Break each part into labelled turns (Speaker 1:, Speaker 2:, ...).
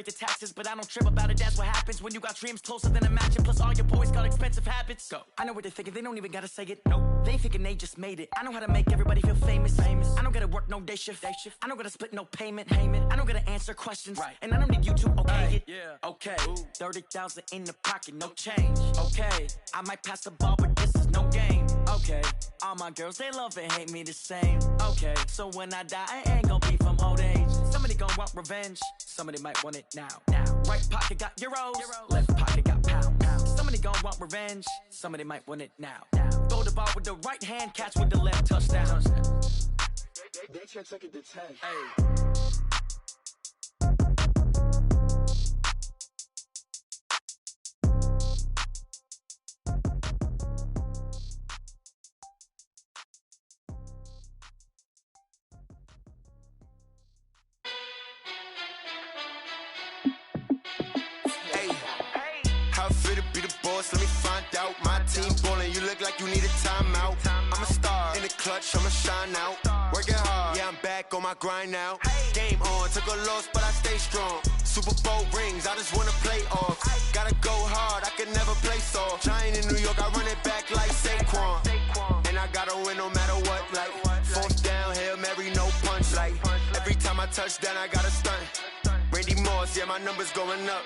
Speaker 1: the taxes, but I don't trip about it. That's what happens when you got dreams closer than a match, and plus all your boys got expensive habits. Go. I know what they're thinking, they don't even gotta say it. No, they thinking they just made it. I know how to make everybody feel famous. I don't gotta work no day shift. I don't gotta split no payment. I don't gotta answer questions, right. And I don't need you to okay it. Yeah. Okay, 30,000 in the pocket, no change. Okay, I might pass the ball, but this is no game. Okay, all my girls, they love and hate me the same. Okay, so when I die, I ain't gonna be from old age. Somebody gon' want revenge, somebody might want it now. Right pocket got euros, left pocket got pounds. Somebody gon' want revenge, somebody might want it now. Throw the ball with the right hand, catch with the left, touchdown.
Speaker 2: They can't take it to 10.
Speaker 1: Hey.
Speaker 3: Let me find out. My team ballin', you look like you need a timeout. I'm a star in the clutch, I'ma shine out. Working hard, yeah, I'm back on my grind now. Game on, took a loss, but I stay strong. Super Bowl rings, I just wanna play off. Gotta go hard, I can never play soft. Giant in New York, I run it back like Saquon. And I gotta win no matter what, like fourth down, Hail Mary, no punch. Like every time I touch down, I gotta stunt. Randy Moss, yeah, my numbers going up.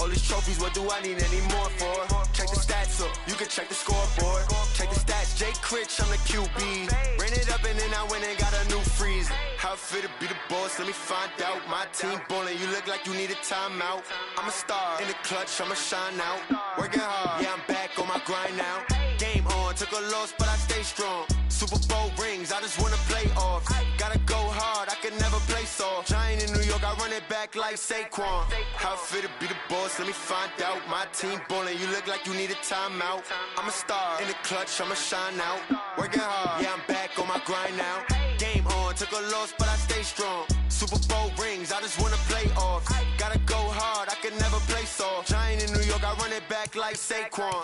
Speaker 3: All these trophies, what do I need any more for? Check the stats up, you can check the scoreboard. Check the stats, Jay Critch, I'm the QB. Ran it up and then I went and got a new freeze. How it feel to be the boss, let me find out. My team ballin', you look like you need a timeout. I'm a star in the clutch, I'ma shine out. Working hard, yeah, I'm back on my grind now. Game on, took a loss, but I stay strong. Super Bowl rings, I just wanna play off. Gotta go hard, I can never play soft. Giant in New York, I run it back like Saquon. How it feel to be the boss, let me find out. My team ballin', you look like you need a timeout. I'm a star in the clutch, I'ma shine out. Working hard, yeah, I'm back on my grind now. Game on, took a loss, but I stay strong. Super Bowl rings, I just wanna play off. Gotta go hard, I can never play soft. Giant in New York, I run it back like Saquon.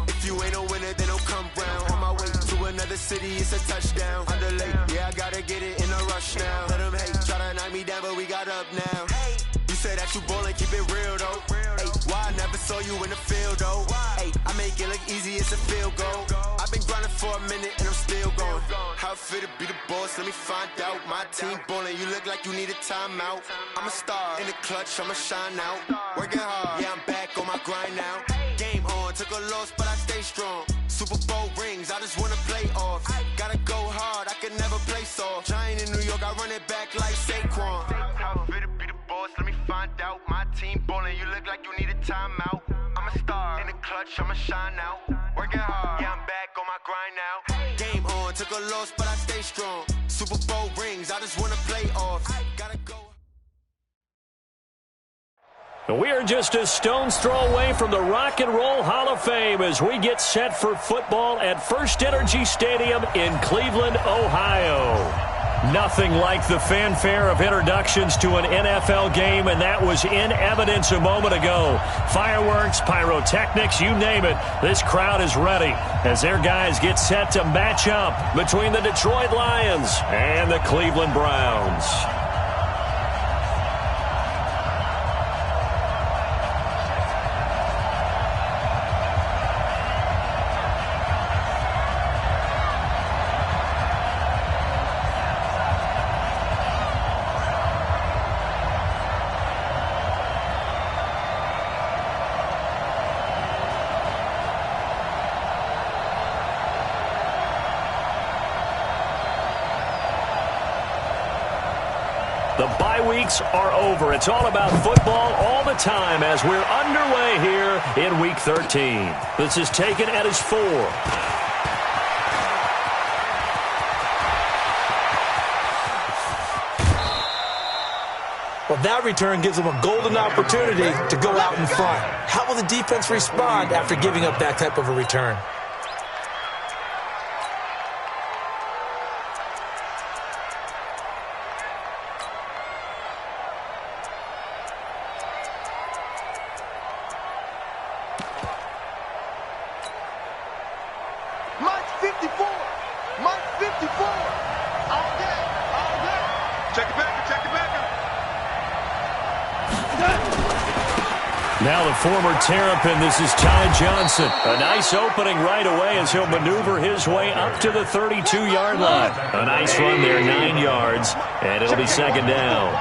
Speaker 3: If you ain't a winner, then don't come round. On my way to another city, it's a touchdown. Underlay, yeah, I gotta get it in a rush now. Let them hate, try to knock me down, but we got up now. You said that you ballin', keep it real though. Ay, why I never saw you in the field though? Ay, I make it look easy, it's a field goal. I've been grinding for a minute and I'm still going. How it feel to be the boss, let me find out. My team ballin', you look like you need a timeout. I'm a star in the clutch, I'ma shine out. Working hard, yeah, I'm back on my grind now. Game on, took a loss, but I stay strong. Super Bowl rings, I just wanna play off. Gotta go hard, I can never play soft. Giant in New York, I run it back like Saquon. How it feel to be the boss, let me find out. My team ballin', you look like you need a timeout. I'm a star in the clutch, I'ma shine out. Working hard, yeah, I'm back on my grind now. Game on, took a loss, but I stay strong. Super Bowl rings, I just wanna play off. Gotta go.
Speaker 4: We are just a stone's throw away from the Rock and Roll Hall of Fame as we get set for football at First Energy Stadium in Cleveland, Ohio. Nothing like the fanfare of introductions to an NFL game, and that was in evidence a moment ago. Fireworks, pyrotechnics, you name it. This crowd is ready as their guys get set to match up between the Detroit Lions and the Cleveland Browns. The bye weeks are over. It's all about football all the time as we're underway here in Week 13. This is taken at his 4.
Speaker 5: Well, that return gives them a golden opportunity to go out in front. How will the defense respond after giving up that type of a return?
Speaker 2: Check it back.
Speaker 4: Now the former Terrapin, this is Ty Johnson. A nice opening right away as he'll maneuver his way up to the 32-yard line. A nice run there, 9 yards, and it'll be second down.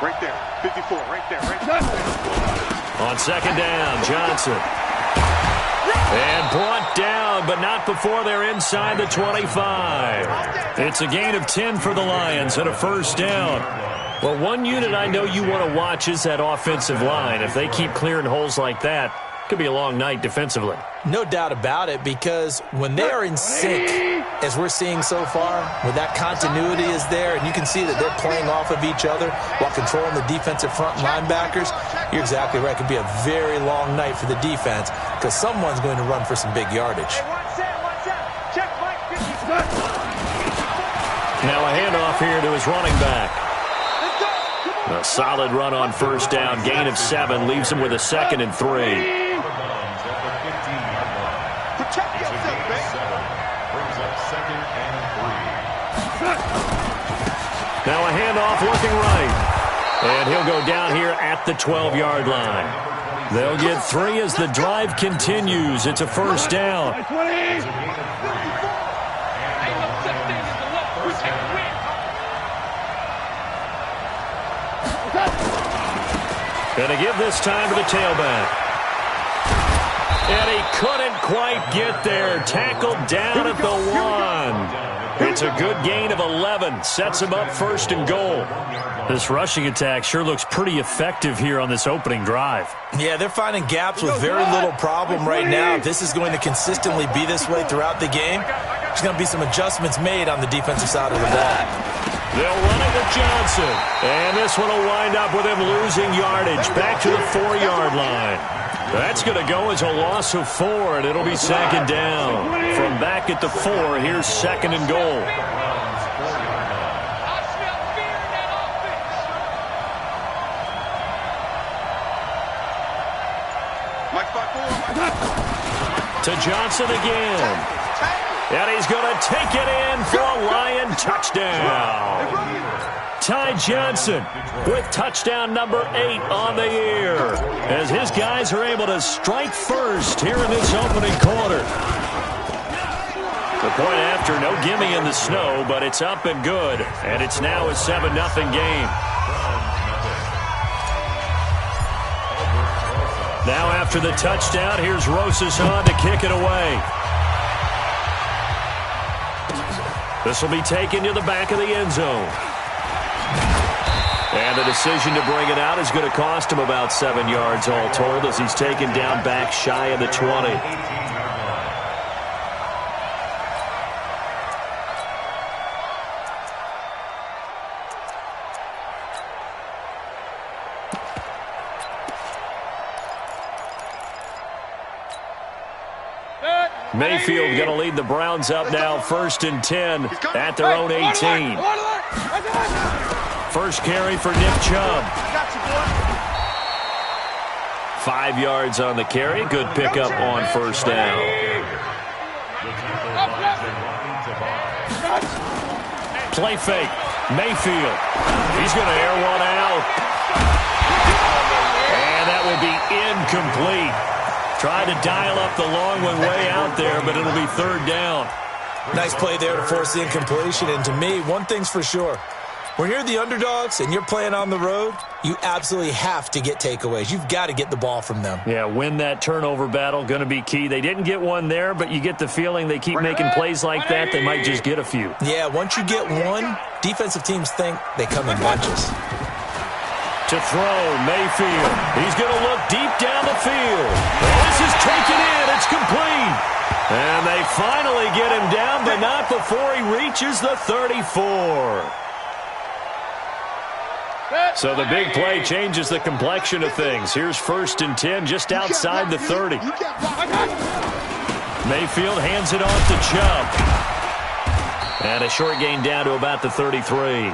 Speaker 2: Right there, 54, right there, right there.
Speaker 4: On second down, Johnson. And brought down, but not before they're inside the 25. It's a gain of 10 for the Lions and a first down. Well, one unit I know you want to watch is that offensive line. If they keep clearing holes like that, it could be a long night defensively.
Speaker 5: No doubt about it, because when they are in sync, as we're seeing so far, when that continuity is there and you can see that they're playing off of each other while controlling the defensive front linebackers, you're exactly right. It could be a very long night for the defense because someone's going to run for some big yardage.
Speaker 4: Now a handoff here to his running back. A solid run on first down. Gain of 7 leaves him with a 2nd and 3. Now a handoff looking right. And he'll go down here at the 12-yard line. They'll get 3 as the drive continues. It's a first down. Going to give this time to the tailback. And he couldn't quite get there. Tackled down at the 1. It's a good gain of 11. Sets him up first and goal. This rushing attack sure looks pretty effective here on this opening drive.
Speaker 5: Yeah, they're finding gaps with very little problem right now. If this is going to consistently be this way throughout the game, there's going to be some adjustments made on the defensive side of the ball.
Speaker 4: They'll run it with Johnson. And this one will wind up with him losing yardage. Back to the 4-yard line. That's going to go as a loss of 4, and it'll be second down. From back at the 4, here's 2nd and goal. To Johnson again. And he's going to take it in for a Lion touchdown. Ty Johnson with touchdown number 8 on the year as his guys are able to strike first here in this opening quarter. The point after, no gimme in the snow, but it's up and good, and it's now a 7-0 game. Now after the touchdown, here's Rosas on to kick it away. This will be taken to the back of the end zone. And the decision to bring it out is going to cost him about 7 yards all told as he's taken down back shy of the 20. Mayfield going to lead the Browns up now, 1st and 10 at their own 18. First carry for Nick Chubb. 5 yards on the carry. Good pickup on first down. Play fake. Mayfield. He's going to air one out. And that will be incomplete. Tried to dial up the long one way out there, but it'll be 3rd down.
Speaker 5: Nice play there to force the incompletion. And to me, one thing's for sure. When you're the underdogs and you're playing on the road, you absolutely have to get takeaways. You've got to get the ball from them.
Speaker 4: Yeah, win that turnover battle, going to be key. They didn't get one there, but you get the feeling they keep making plays like that, they might just get a few.
Speaker 5: Yeah, once you get one, defensive teams think they come in bunches.
Speaker 4: To throw, Mayfield. He's going to look deep down the field. This is taken in. It's complete. And they finally get him down, but not before he reaches the 34. So the big play changes the complexion of things. Here's 1st and 10 just outside the 30. Mayfield hands it off to Chubb. And a short gain down to about the 33.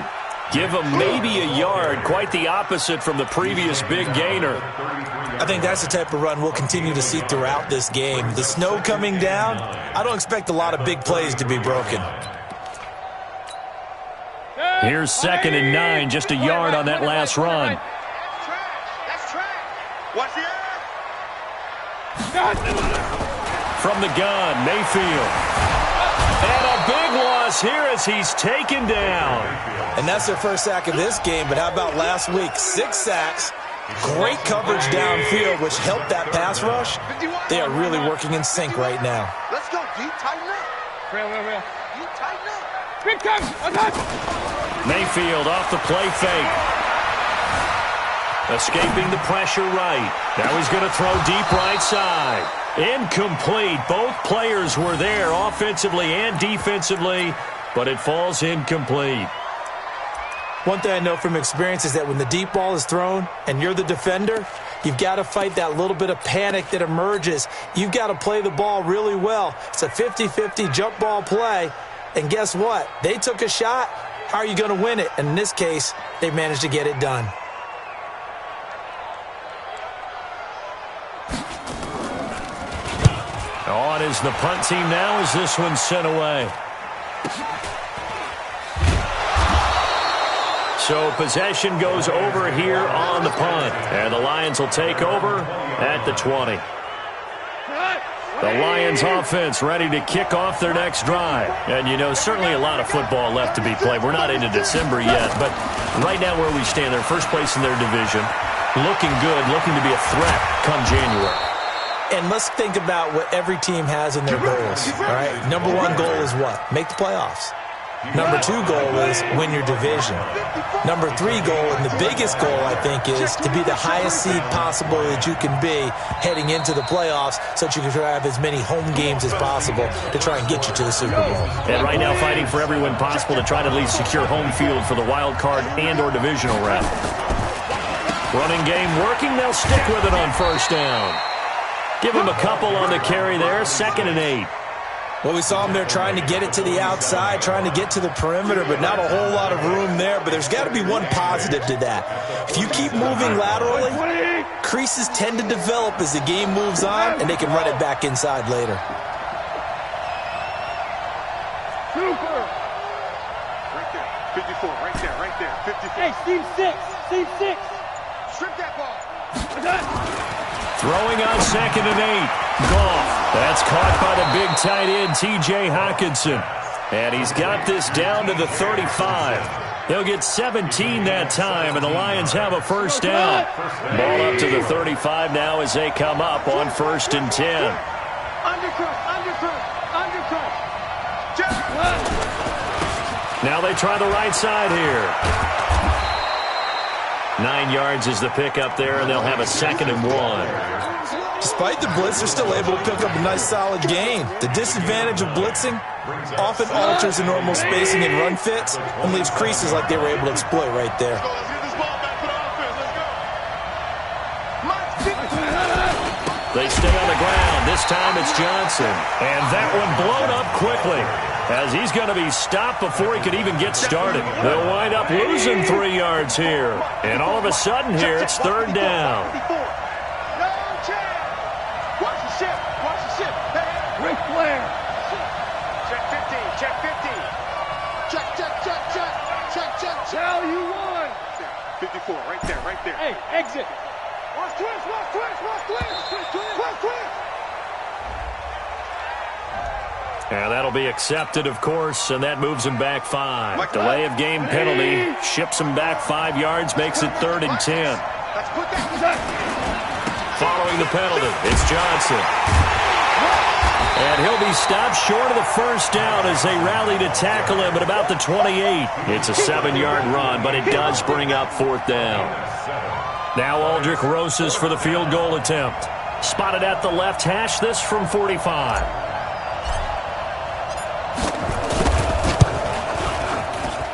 Speaker 4: Give him maybe a yard, quite the opposite from the previous big gainer.
Speaker 5: I think that's the type of run we'll continue to see throughout this game. The snow coming down, I don't expect a lot of big plays to be broken.
Speaker 4: Here's 2nd and 9, just a yard on that last run.
Speaker 2: That's trash. Watch the
Speaker 4: From the gun, Mayfield. And a big loss here as he's taken down.
Speaker 5: And that's their first sack of this game, but how about last week? 6 sacks, great coverage downfield, which helped that pass rush. They are really working in sync right now.
Speaker 2: Let's go, D. Tighten up.
Speaker 6: Real.
Speaker 2: You tighten up.
Speaker 6: Big time.
Speaker 4: Mayfield off the play fake. Escaping the pressure right. Now he's going to throw deep right side. Incomplete. Both players were there offensively and defensively, but it falls incomplete.
Speaker 5: One thing I know from experience is that when the deep ball is thrown and you're the defender, you've got to fight that little bit of panic that emerges. You've got to play the ball really well. It's a 50-50 jump ball play, and guess what? They took a shot. How are you going to win it? And in this case, they managed to get it done.
Speaker 4: On is the punt team now as this one's sent away. So possession goes over here on the punt. And the Lions will take over at the 20. The Lions offense ready to kick off their next drive. And, you know, certainly a lot of football left to be played. We're not into December yet, but right now where we stand, they're first place in their division. Looking good, looking to be a threat come January.
Speaker 5: And let's think about what every team has in their goals, all right? Number 1 goal is what? Make the playoffs. Number 2 goal is win your division. Number 3 goal, and the biggest goal, I think, is to be the highest seed possible that you can be heading into the playoffs so that you can have as many home games as possible to try and get you to the Super Bowl.
Speaker 4: And right now fighting for every win possible to try to at least secure home field for the wild card and or divisional round. Running game working. They'll stick with it on first down. Give him a couple on the carry there. 2nd and 8.
Speaker 5: Well, we saw him there trying to get it to the outside, trying to get to the perimeter, but not a whole lot of room there. But there's got to be one positive to that. If you keep moving laterally, creases tend to develop as the game moves on, and they can run it back inside later.
Speaker 6: Super.
Speaker 2: Right there. 54. Right there. 54.
Speaker 6: Hey, Steve 6.
Speaker 2: Strip that ball.
Speaker 4: Throwing on 2nd and 8. Goff. That's caught by the big tight end, T.J. Hockenson. And he's got this down to the 35. He'll get 17 that time, and the Lions have a first down. Ball up to the 35 now as they come up on 1st and 10.
Speaker 6: Undercut.
Speaker 4: Now they try the right side here. 9 yards is the pickup there, and they'll have a 2nd and 1.
Speaker 5: Despite the blitz, they're still able to pick up a nice, solid gain. The disadvantage of blitzing often alters the normal spacing and run fits and leaves creases like they were able to exploit right there.
Speaker 2: Let's get this ball back for the offense. Let's go.
Speaker 4: They stay on the ground. This time it's Johnson. And that one blown up quickly as he's going to be stopped before he could even get started. They'll wind up losing 3 yards here. And all of a sudden here, it's 3rd down.
Speaker 6: Ric Flair.
Speaker 2: Check 15. Check.
Speaker 6: Now you won.
Speaker 2: 54. Right there.
Speaker 6: Hey, exit.
Speaker 2: Watch twist.
Speaker 4: And that'll be accepted, of course, and that moves him back 5. Delay of game penalty ships him back 5 yards, makes it 3rd and 10. Following the penalty, it's Johnson. And he'll be stopped short of the first down as they rally to tackle him at about the 28. It's a 7-yard run, but it does bring up 4th down. Now Aldrich Rosas for the field goal attempt. Spotted at the left hash, this from 45.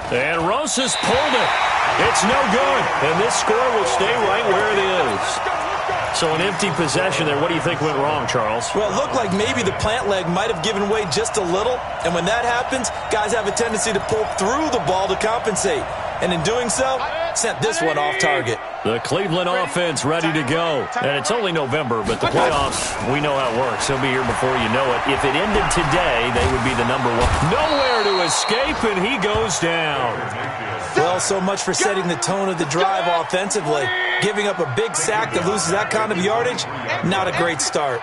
Speaker 4: And Rosas pulled it. It's no good. And this score will stay right where it is. So an empty possession there. What do you think went wrong, Charles?
Speaker 5: Well, it looked like maybe the plant leg might have given way just a little. And when that happens, guys have a tendency to pull through the ball to compensate. And in doing so, sent this one off target.
Speaker 4: The Cleveland offense ready to go. And it's only November, but the playoffs, we know how it works. He'll be here before you know it. If it ended today, they would be the number one. Nowhere to escape, and he goes down.
Speaker 5: Well, so much for setting the tone of the drive offensively. Giving up a big sack that loses that kind of yardage, not a great start.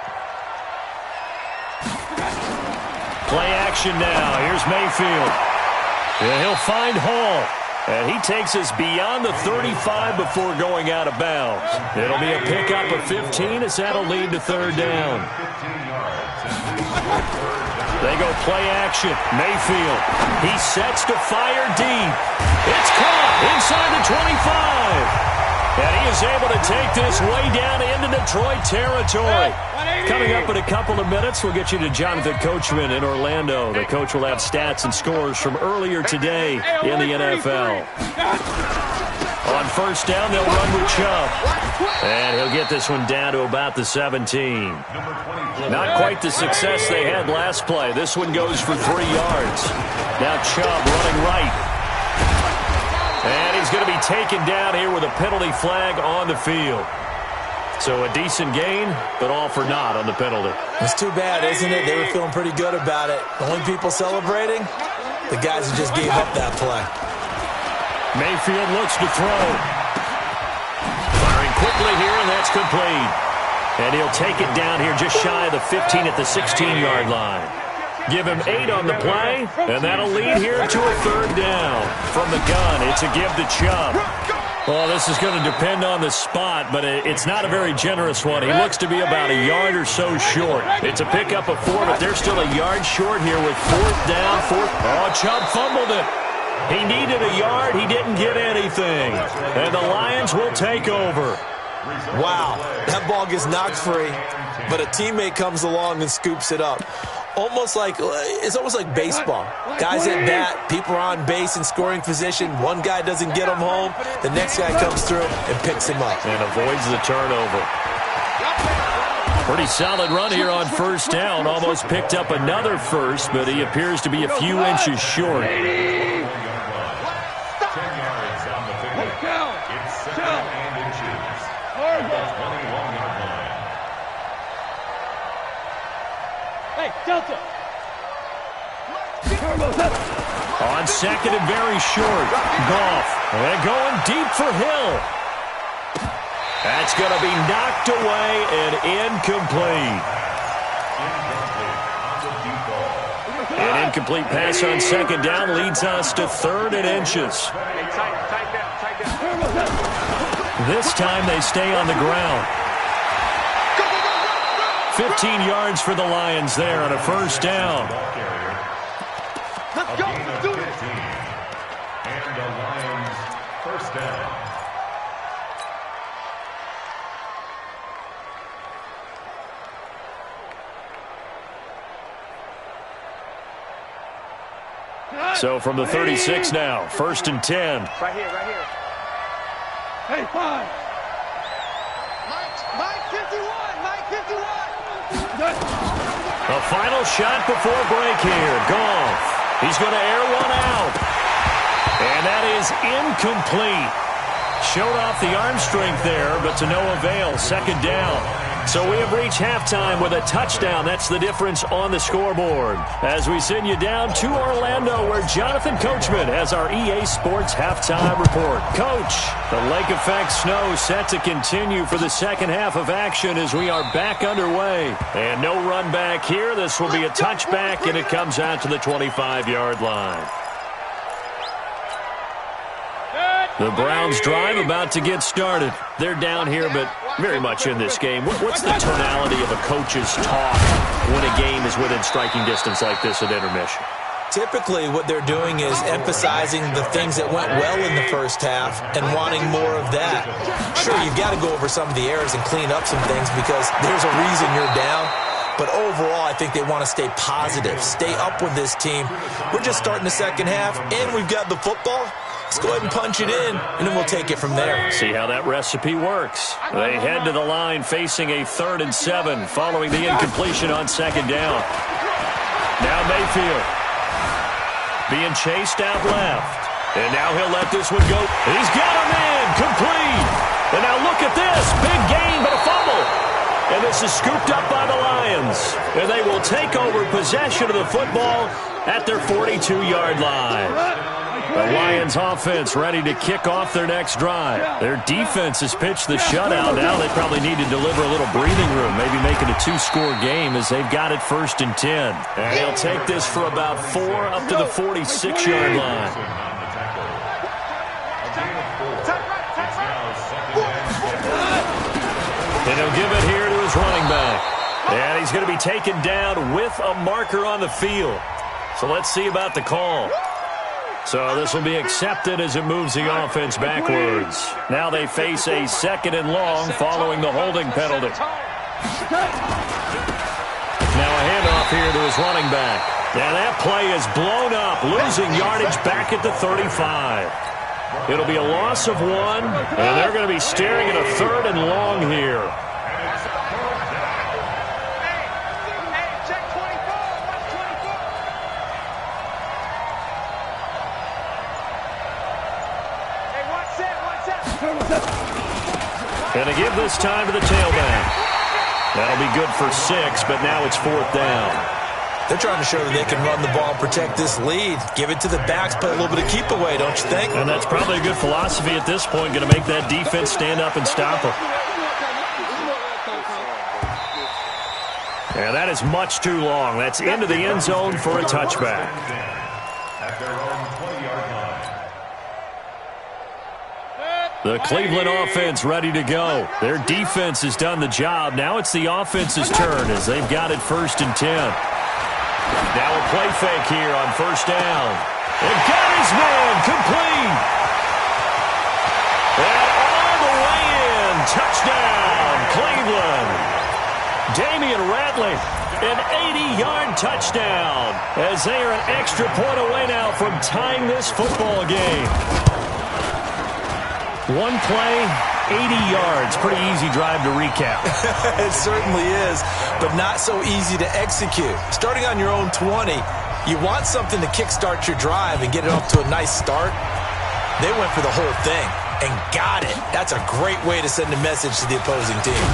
Speaker 4: Play action now. Here's Mayfield. And he'll find Hall. And he takes us beyond the 35 before going out of bounds. It'll be a pickup of 15 as that'll lead to third down. They go play action. Mayfield. He sets to fire deep. It's caught inside the 25. And he is able to take this way down into Detroit territory. Coming up in a couple of minutes, we'll get you to Jonathan Coachman in Orlando. The coach will have stats and scores from earlier today in the NFL. On first down, they'll run with Chubb. And he'll get this one down to about the 17. Not quite the success they had last play. This one goes for 3 yards. Now Chubb running right. And he's going to be taken down here with a penalty flag on the field. So a decent gain, but all for naught on the penalty.
Speaker 5: It's too bad, isn't it? They were feeling pretty good about it. The only people celebrating, the guys who just gave up that play.
Speaker 4: Mayfield looks to throw. Firing quickly here, and that's complete. And he'll take it down here just shy of the 15 at the 16-yard line. Give him 8 on the play, and that'll lead here to a third down. From the gun, it's a give to Chubb. Well, this is going to depend on the spot, but it's not a very generous one. He looks to be about a yard or so short. It's a pickup of 4, but they're still a yard short here with fourth down. Oh, Chubb fumbled it. He needed a yard. He didn't get anything. And the Lions will take over.
Speaker 5: Wow, that ball gets knocked free, but a teammate comes along and scoops it up. It's almost like baseball. Guys at bat, people are on base in scoring position. One guy doesn't get him home. The next guy comes through and picks him up.
Speaker 4: And avoids the turnover. Pretty solid run here on first down. Almost picked up another first, but he appears to be a few inches short.
Speaker 6: Delta.
Speaker 4: On second and very short. Goff. And going deep for Hill. That's going to be knocked away and incomplete. An incomplete pass on second down leads us to third and inches. This time they stay on the ground. 15 yards for the Lions there on a first down.
Speaker 6: Let's go. Let's do it.
Speaker 2: And the Lions first down.
Speaker 4: So from the 36 now, first and 10.
Speaker 6: Right here. Hey, 5. Mike 51.
Speaker 4: A final shot before break here. Goff. He's going to air one out. And that is incomplete. Showed off the arm strength there, but to no avail. Second down. So we have reached halftime with a touchdown. That's the difference on the scoreboard. As we send you down to Orlando, where Jonathan Coachman has our EA Sports halftime report. Coach, the lake effect snow set to continue for the second half of action as we are back underway. And no run back here. This will be a touchback, and it comes out to the 25-yard line. The Browns drive about to get started. They're down here, but very much in this game. What's the tonality of a coach's talk when a game is within striking distance like this at intermission?
Speaker 5: Typically, what they're doing is emphasizing the things that went well in the first half and wanting more of that. Sure, you've got to go over some of the errors and clean up some things because there's a reason you're down. But overall, I think they want to stay positive, stay up with this team. We're just starting the second half, and we've got the football. Let's go ahead and punch it in, and then we'll take it from there.
Speaker 4: See how that recipe works. They head to the line facing a 3rd and 7 following the incompletion on second down. Now Mayfield being chased out left. And now he'll let this one go. He's got him in. Complete. And now look at this. Big gain, but a fumble. And this is scooped up by the Lions. And they will take over possession of the football at their 42-yard line. The Lions offense ready to kick off their next drive. Their defense has pitched the shutout. Now they probably need to deliver a little breathing room, maybe make it a 2-score game as they've got it 1st and 10. And they'll take this for about 4 up to the 46-yard line. And he'll give it here to his running back. And he's going to be taken down with a marker on the field. So let's see about the call. So this will be accepted as it moves the offense backwards. Now they face a 2nd and long following the holding penalty. Now a handoff here to his running back. And that play is blown up, losing yardage back at the 35. It'll be a loss of 1, and they're going to be staring at a 3rd and long here. And to give this time to the tailback. That'll be good for 6, but now it's 4th down.
Speaker 5: They're trying to show that they can run the ball and protect this lead. Give it to the backs, play a little bit of keep away, don't you think?
Speaker 4: And that's probably a good philosophy at this point, going to make that defense stand up and stop them. And that is much too long. That's into the end zone for a touchback. The Cleveland offense ready to go. Their defense has done the job. Now it's the offense's turn as they've got it 1st and 10. Now a play fake here on 1st down. And got his man complete. And all the way in. Touchdown, Cleveland. Damian Ratley, an 80-yard touchdown as they are an extra point away now from tying this football game. One play, 80 yards. Pretty easy drive to recap.
Speaker 5: It certainly is, but not so easy to execute. Starting on your own 20, you want something to kickstart your drive and get it off to a nice start. They went for the whole thing and got it. That's a great way to send a message to the opposing team.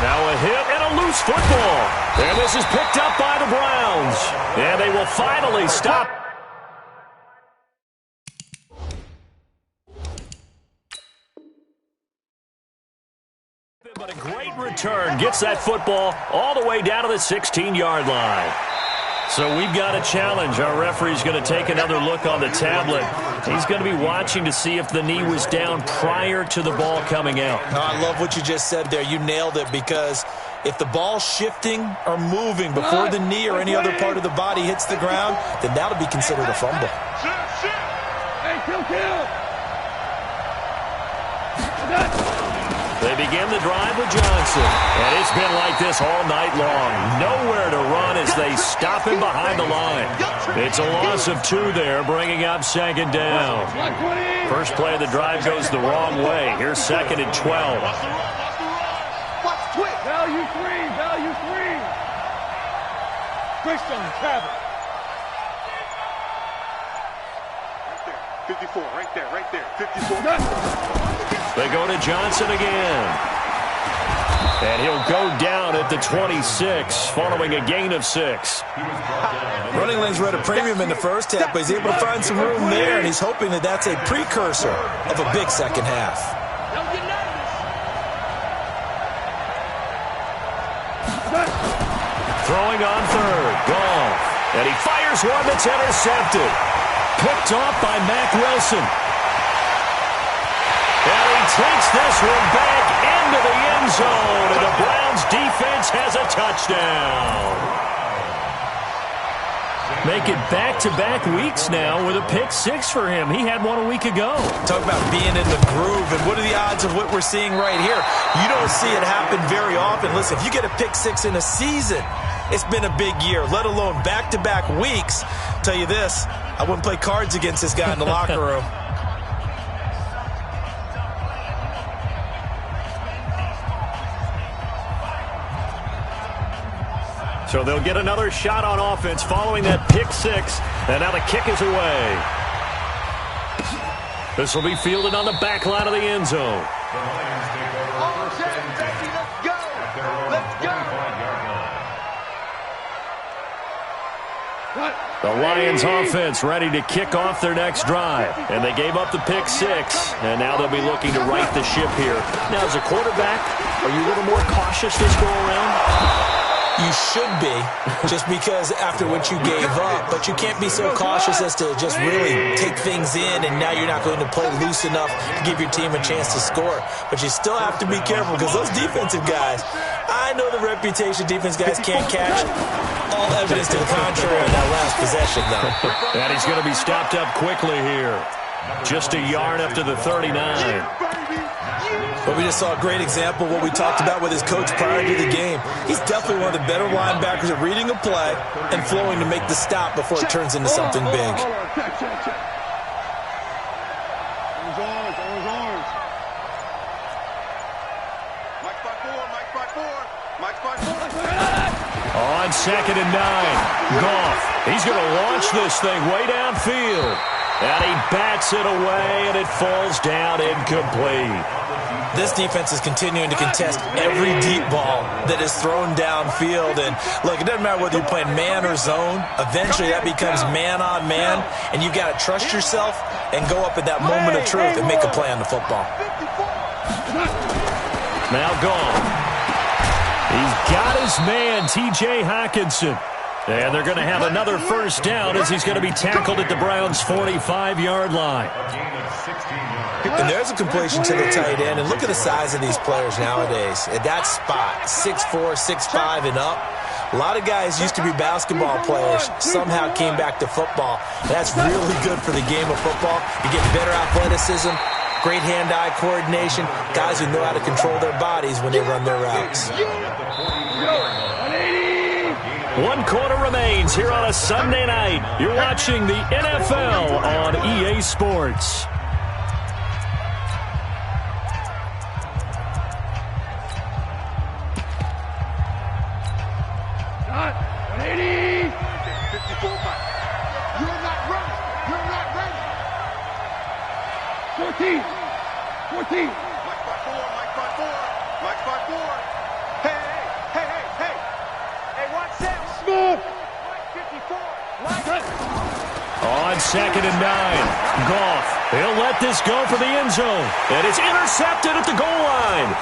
Speaker 4: Now a hit and a loose football. And this is picked up by the Browns. And they will finally stop. But a great return gets that football all the way down to the 16-yard line. So we've got a challenge. Our referee's going to take another look on the tablet. He's going to be watching to see if the knee was down prior to the ball coming out.
Speaker 5: No, I love what you just said there. You nailed it, because if the ball's shifting or moving before the knee or any other part of the body hits the ground, then that'll be considered a fumble.
Speaker 6: Hey, kill.
Speaker 4: They begin the drive with Johnson. And it's been like this all night long. Nowhere to run as they stop him behind the line. It's a loss of 2 there, bringing up 2nd down. First play of the drive goes the wrong way. Here's 2nd and 12.
Speaker 6: Value 3. Christian, Travis.
Speaker 2: 54, right there. 54.
Speaker 4: They go to Johnson again. And he'll go down at the 26, following a gain of 6.
Speaker 5: Running lanes were at a premium in the first half, but he's able to find some room there, and he's hoping that that's a precursor of a big second half.
Speaker 4: Throwing on 3rd, Goff. And he fires one that's intercepted. Picked off by Mack Wilson. And he takes this one back into the end zone, and the Browns defense has a touchdown. Make it back-to-back weeks now with a pick 6 for him. He had one a week ago.
Speaker 5: Talk about being in the groove, and what are the odds of what we're seeing right here? You don't see it happen very often. Listen, if you get a pick 6 in a season, it's been a big year, let alone back-to-back weeks. Tell you this, I wouldn't play cards against this guy in the locker room.
Speaker 4: So they'll get another shot on offense following that pick 6, and now the kick is away. This will be fielded on the back line of the end zone.
Speaker 6: All set, ready, let's go. Let's go.
Speaker 4: The Lions offense ready to kick off their next drive. And they gave up the pick six, and now they'll be looking to right the ship here. Now, as a quarterback, are you a little more cautious this go around?
Speaker 5: You should be, just because after what you gave up, but you can't be so cautious as to just really take things in, and now you're not going to play loose enough to give your team a chance to score. But you still have to be careful, because those defensive guys, I know the reputation defense guys can't catch. All evidence to the contrary on that last possession, though.
Speaker 4: And he's going to be stopped up quickly here. Just a yard up to the 39.
Speaker 5: But we just saw a great example of what we talked about with his coach prior to the game. He's definitely one of the better linebackers at reading a play and flowing to make the stop before it turns into something big.
Speaker 6: Hold on. Check. On his arms. Mike 5-4.
Speaker 4: On 2nd and 9, Goff. He's going to launch this thing way downfield. And he bats it away, and it falls down incomplete.
Speaker 5: This defense is continuing to contest every deep ball that is thrown downfield. And, look, it doesn't matter whether you're playing man or zone. Eventually, that becomes man-on-man, and you've got to trust yourself and go up at that moment of truth and make a play on the football.
Speaker 4: Now Goff. He's got his man, T.J. Hockenson. And they're going to have another first down as he's going to be tackled at the Browns' 45-yard line.
Speaker 5: And there's a completion to the tight end. And look at the size of these players nowadays. At that spot, 6'4", 6'5", and up. A lot of guys used to be basketball players, somehow came back to football. That's really good for the game of football. You get better athleticism, great hand-eye coordination, guys who know how to control their bodies when they run their routes.
Speaker 4: 1 quarter remains here on a Sunday night. You're watching the NFL on EA Sports.
Speaker 6: Not 180. 54 back. You're not ready. 14. Mike 5-4. Hey, watch that. Smooth. Mike 54.
Speaker 4: On 2nd and 9, Goff. He'll let this go for the end zone. And it's intercepted at the goal line.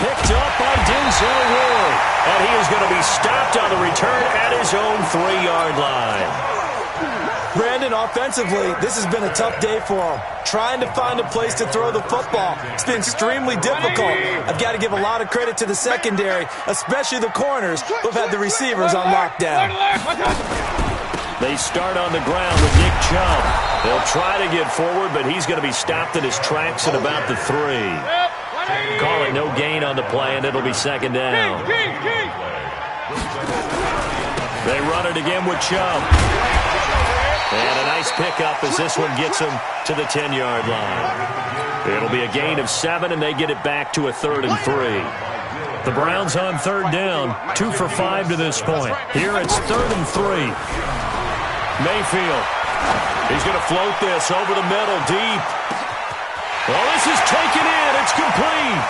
Speaker 4: Picked up by Denzel Ward. And he is going to be stopped on the return at his own 3-yard line.
Speaker 5: Brandon, offensively, this has been a tough day for him. Trying to find a place to throw the football. It's been extremely difficult. I've got to give a lot of credit to the secondary, especially the corners who have had the receivers on lockdown.
Speaker 4: They start on the ground with Nick Chubb. They'll try to get forward, but he's going to be stopped in his tracks at about the 3. Calling no gain on the play, and it'll be 2nd down. They run it again with Chubb. And a nice pickup as this one gets him to the 10-yard line. It'll be a gain of 7, and they get it back to a 3rd and 3. The Browns on 3rd down, 2 for 5 to this point. Here it's 3rd and 3. Mayfield. He's going to float this over the middle, deep. Well, this is taken in. It's complete.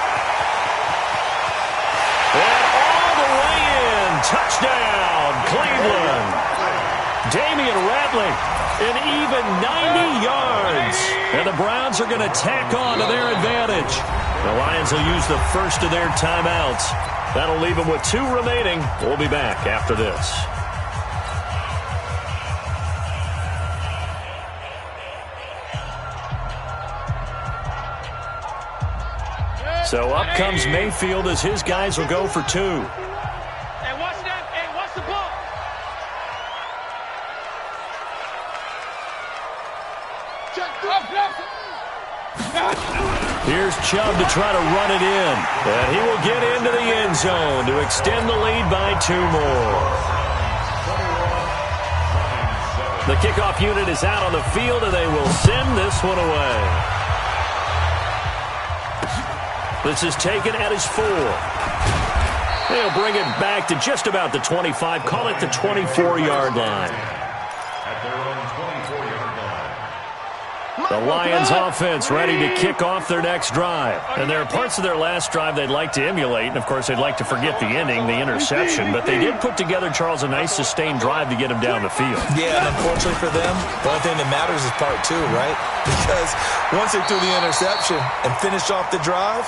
Speaker 4: And all the way in. Touchdown, Cleveland. Damian Ratley, an even 90 yards. And the Browns are going to tack on to their advantage. The Lions will use the first of their timeouts. That'll leave them with 2 remaining. We'll be back after this. So up comes Mayfield as his guys will go for 2.
Speaker 6: Hey, watch that. Hey, watch the ball.
Speaker 4: Here's Chubb to try to run it in. And he will get into the end zone to extend the lead by 2 more. The kickoff unit is out on the field, and they will send this one away. This is taken at his 4. They'll bring it back to just about the 25. Call it the 24-yard line. The Lions offense ready to kick off their next drive. And there are parts of their last drive they'd like to emulate, and of course they'd like to forget the ending, the interception, but they did put together, Charles, a nice sustained drive to get them down the field.
Speaker 5: Yeah, and unfortunately for them, the only thing that matters is part two, right? Because once they threw the interception and finished off the drive,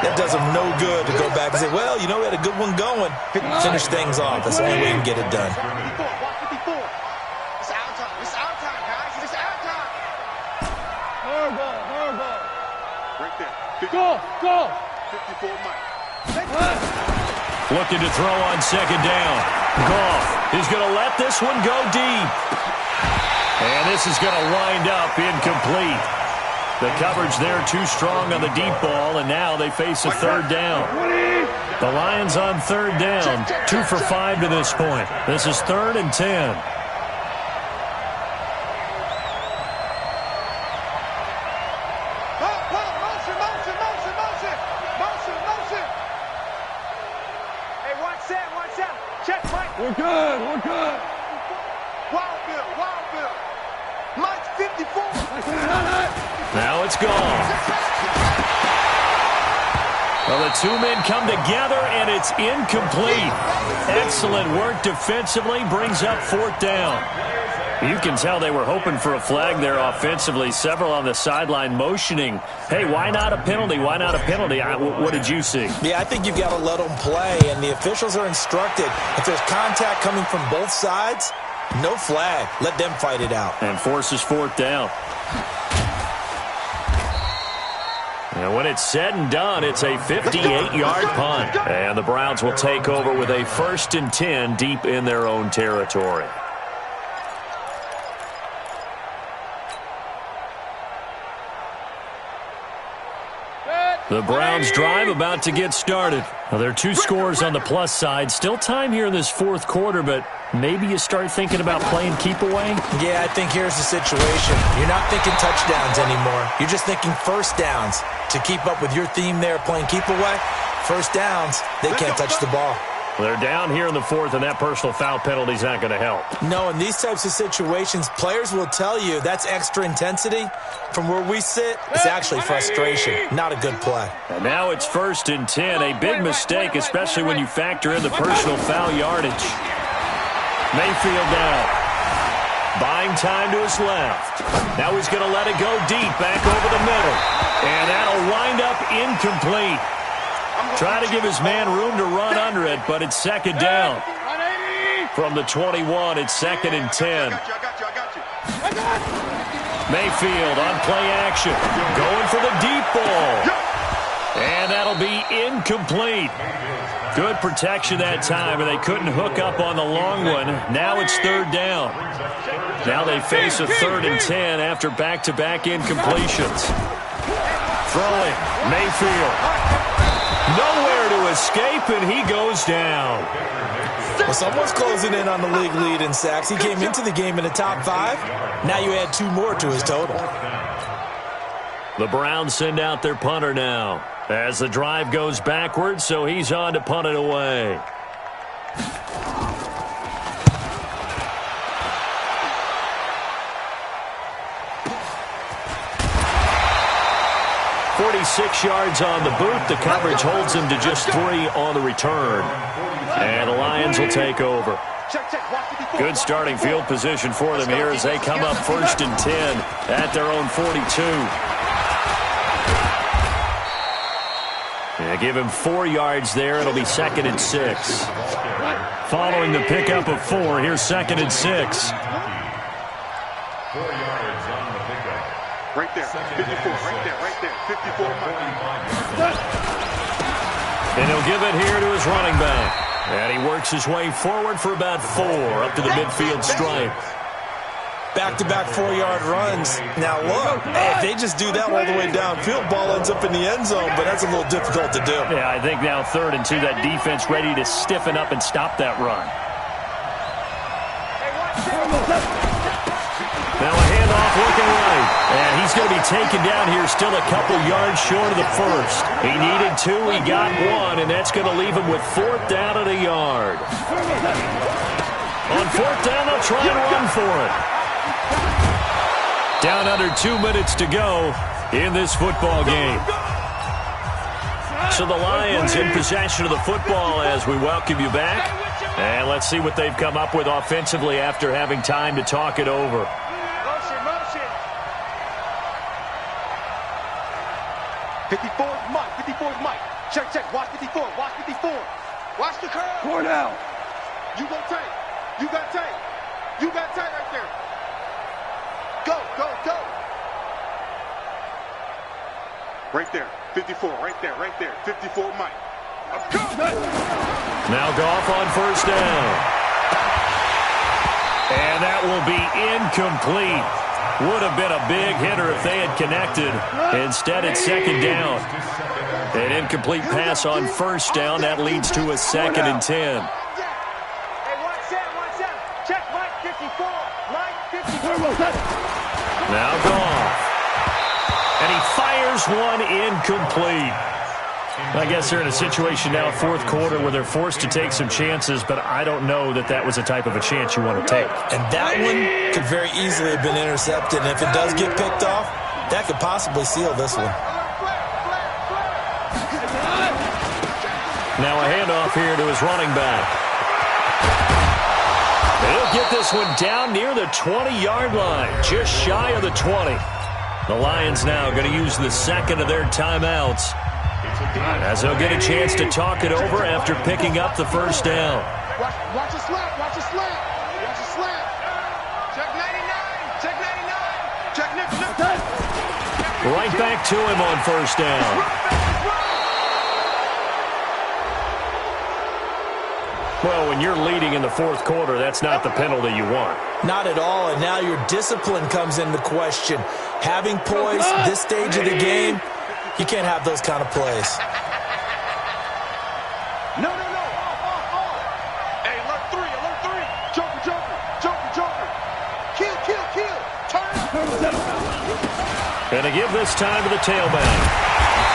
Speaker 5: that does them no good to go back and say, well, you know, we had a good one going. Finish things off. That's the only way you can get it done.
Speaker 6: Go!
Speaker 2: 54 Mike.
Speaker 4: Looking to throw on second down. Goff is going to let this one go deep. And this is going to wind up incomplete. The coverage there too strong on the deep ball, and now they face a third down. The Lions on third down, 2 for 5 to this point. This is 3rd and 10.
Speaker 6: We're good.
Speaker 3: Wild Bill. Mike 54.
Speaker 4: Now it's gone. Well, the two men come together, and it's incomplete. Excellent work defensively, brings up 4th down. You can tell they were hoping for a flag there offensively. Several on the sideline motioning, hey, why not a penalty? Why not a penalty? What did you see?
Speaker 5: Yeah, I think you've got to let them play, and the officials are instructed. If there's contact coming from both sides, no flag. Let them fight it out.
Speaker 4: And forces 4th down. And when it's said and done, it's a 58-yard punt. And the Browns will take over with a 1st and 10 deep in their own territory. The Browns drive about to get started. Well, there are 2 scores on the plus side. Still time here in this 4th quarter, but maybe you start thinking about playing keep away?
Speaker 5: Yeah, I think here's the situation. You're not thinking touchdowns anymore. You're just thinking first downs. To keep up with your theme there, playing keep away, first downs, they can't touch the ball.
Speaker 4: Well, they're down here in the 4th, and that personal foul penalty is not going to help.
Speaker 5: No, in these types of situations, players will tell you that's extra intensity. From where we sit, it's actually frustration. Not a good play.
Speaker 4: And now it's 1st and 10. A big mistake, especially when you factor in the personal foul yardage. Mayfield now. Buying time to his left. Now he's going to let it go deep, back over the middle. And that'll wind up incomplete. Try to give his man room to run under it, but it's 2nd down. From the 21, it's 2nd and 10. Mayfield on play action. Going for the deep ball. And that'll be incomplete. Good protection that time, and they couldn't hook up on the long one. Now it's 3rd down. Now they face a 3rd and 10 after back-to-back incompletions. Throwing, Mayfield. Nowhere to escape, and he goes down.
Speaker 5: Well, someone's closing in on the league lead in sacks. He came into the game in the top 5. Now you add 2 more to his total.
Speaker 4: The Browns send out their punter now as the drive goes backwards, so he's on to punt it away. .46 yards on the boot. The coverage holds him to just 3 on the return. And the Lions will take over. Good starting field position for them here as they come up 1st and 10 at their own 42. Yeah, give him 4 yards there. It'll be 2nd and 6. Following the pickup of 4, here's 2nd and 6.
Speaker 2: 4 yards on the pickup. Right there, 54, right there, 54.
Speaker 4: And he'll give it here to his running back. And he works his way forward for about 4 up to the midfield stripe.
Speaker 5: Back-to-back 4-yard runs. Now look, if they just do that all the way downfield, ball ends up in the end zone, but that's a little difficult to do.
Speaker 4: Yeah, I think now 3rd and 2, that defense ready to stiffen up and stop that run. Now a handoff looking right. And he's going to be taken down here still a couple yards short of the first. He needed 2, he got 1, and that's going to leave him with 4th down at a yard. On 4th down, they'll try and run for it. Down under 2 minutes to go in this football game. So the Lions in possession of the football as we welcome you back. And let's see what they've come up with offensively after having time to talk it over.
Speaker 6: Motion.
Speaker 2: 54 is Mike. 54 is Mike. Check. Watch 54. Watch 54. Watch the curve. 4 down. You go tight. You got tight. You got tight right there. Go. Right there. 54. Right there. 54 Mike.
Speaker 4: Now Goff on first down. And that will be incomplete. Would have been a big hitter if they had connected. Instead, it's second down. An incomplete pass on first down. That leads to a 2nd and 10.
Speaker 6: Hey, watch out. Check Mike 54. Mike 54.
Speaker 4: Now Goff. And he fires one incomplete. I guess they're in a situation now, fourth quarter, where they're forced to take some chances, but I don't know that was the type of a chance you want to take.
Speaker 5: And that one could very easily have been intercepted, and if it does get picked off, that could possibly seal this one.
Speaker 4: Now a handoff here to his running back. He'll get this one down near the 20-yard line, just shy of the 20. The Lions now going to use the second of their timeouts, as they'll get a chance to talk it over after picking up the first down.
Speaker 2: Watch a slap. Check 99. Check Nick.
Speaker 4: Right back to him on first down. Well, when you're leading in the fourth quarter, that's not the penalty you want.
Speaker 5: Not at all, and now your discipline comes into question. Having poise this stage of the game, you can't have those kind of plays.
Speaker 2: No. Hey, alert 3. Joker. Kill. Turn.
Speaker 4: And to give this time to the tailback.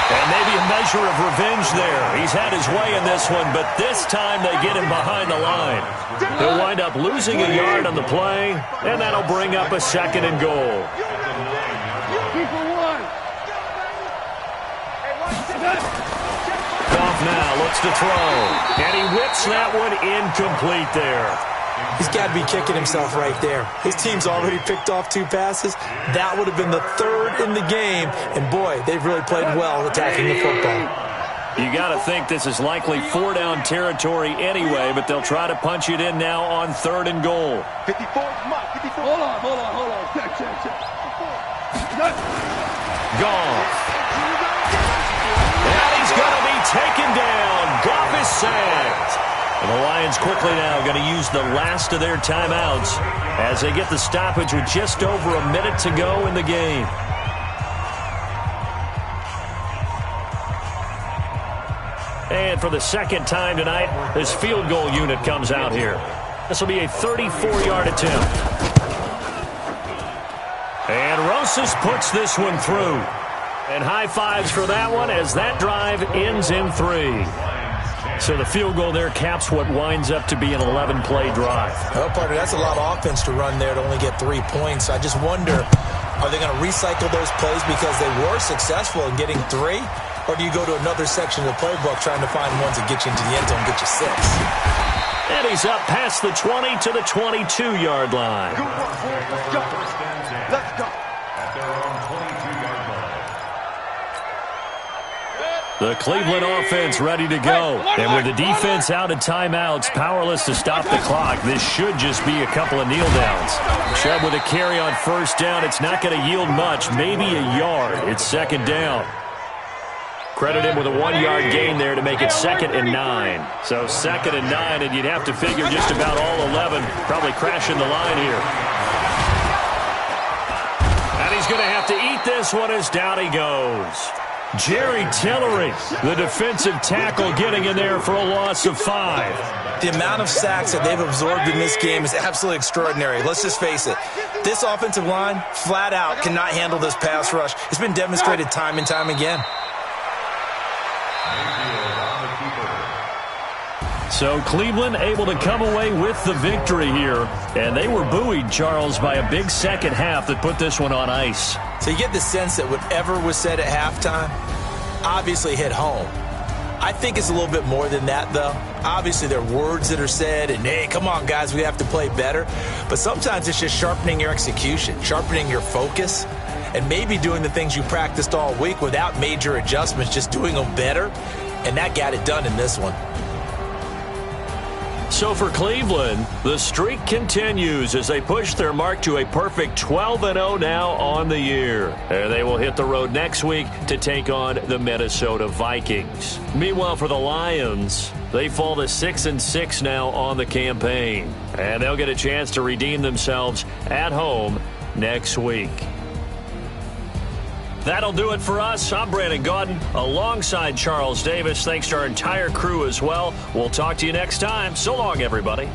Speaker 4: And maybe a measure of revenge there. He's had his way in this one, but this time they get him behind the line. He'll wind up losing a yard on the play, and that'll bring up a 2nd and goal. Goff now looks to throw, and he whips that one incomplete there.
Speaker 5: He's got to be kicking himself right there. His team's already picked off 2 passes. That would have been the 3rd in the game. And, boy, they've really played well attacking the football.
Speaker 4: You got to think this is likely 4-down territory anyway, but they'll try to punch it in now on 3rd and goal.
Speaker 2: 54 is Mike. 54. Hold on. Check.
Speaker 4: Goff. And he's going to be taken down. Goff is sacked. And the Lions quickly now going to use the last of their timeouts as they get the stoppage with just over a minute to go in the game. And for the second time tonight, this field goal unit comes out here. This will be a 34-yard attempt. And Rosas puts this one through. And high fives for that one as that drive ends in 3. So the field goal there caps what winds up to be an 11-play drive.
Speaker 5: Well, partner, that's a lot of offense to run there to only get 3 points. I just wonder, are they going to recycle those plays because they were successful in getting 3? Or do you go to another section of the playbook trying to find ones that get you into the end zone and get you 6?
Speaker 4: And he's up past the 20 to the 22-yard line.
Speaker 2: Good work, boys. Let's go.
Speaker 4: The Cleveland offense ready to go. And with the defense out of timeouts, powerless to stop the clock, this should just be a couple of kneel downs. Chubb with a carry on first down. It's not going to yield much, maybe a yard. It's 2nd down. Credit him with a 1-yard gain there to make it 2nd and 9. So 2nd and 9, and you'd have to figure just about all 11 probably crashing the line here. And he's going to have to eat this one as down he goes. Jerry Tillery, the defensive tackle, getting in there for a loss of 5.
Speaker 5: The amount of sacks that they've absorbed in this game is absolutely extraordinary. Let's just face it. This offensive line, flat out, cannot handle this pass rush. It's been demonstrated time and time again.
Speaker 4: So Cleveland able to come away with the victory here. And they were buoyed, Charles, by a big second half that put this one on ice.
Speaker 5: So you get the sense that whatever was said at halftime obviously hit home. I think it's a little bit more than that, though. Obviously, there are words that are said, and, hey, come on, guys, we have to play better. But sometimes it's just sharpening your execution, sharpening your focus, and maybe doing the things you practiced all week without major adjustments, just doing them better. And that got it done in this one.
Speaker 4: So for Cleveland, the streak continues as they push their mark to a perfect 12-0 now on the year. And they will hit the road next week to take on the Minnesota Vikings. Meanwhile, for the Lions, they fall to 6-6 now on the campaign. And they'll get a chance to redeem themselves at home next week. That'll do it for us. I'm Brandon Gaudin alongside Charles Davis. Thanks to our entire crew as well. We'll talk to you next time. So long, everybody.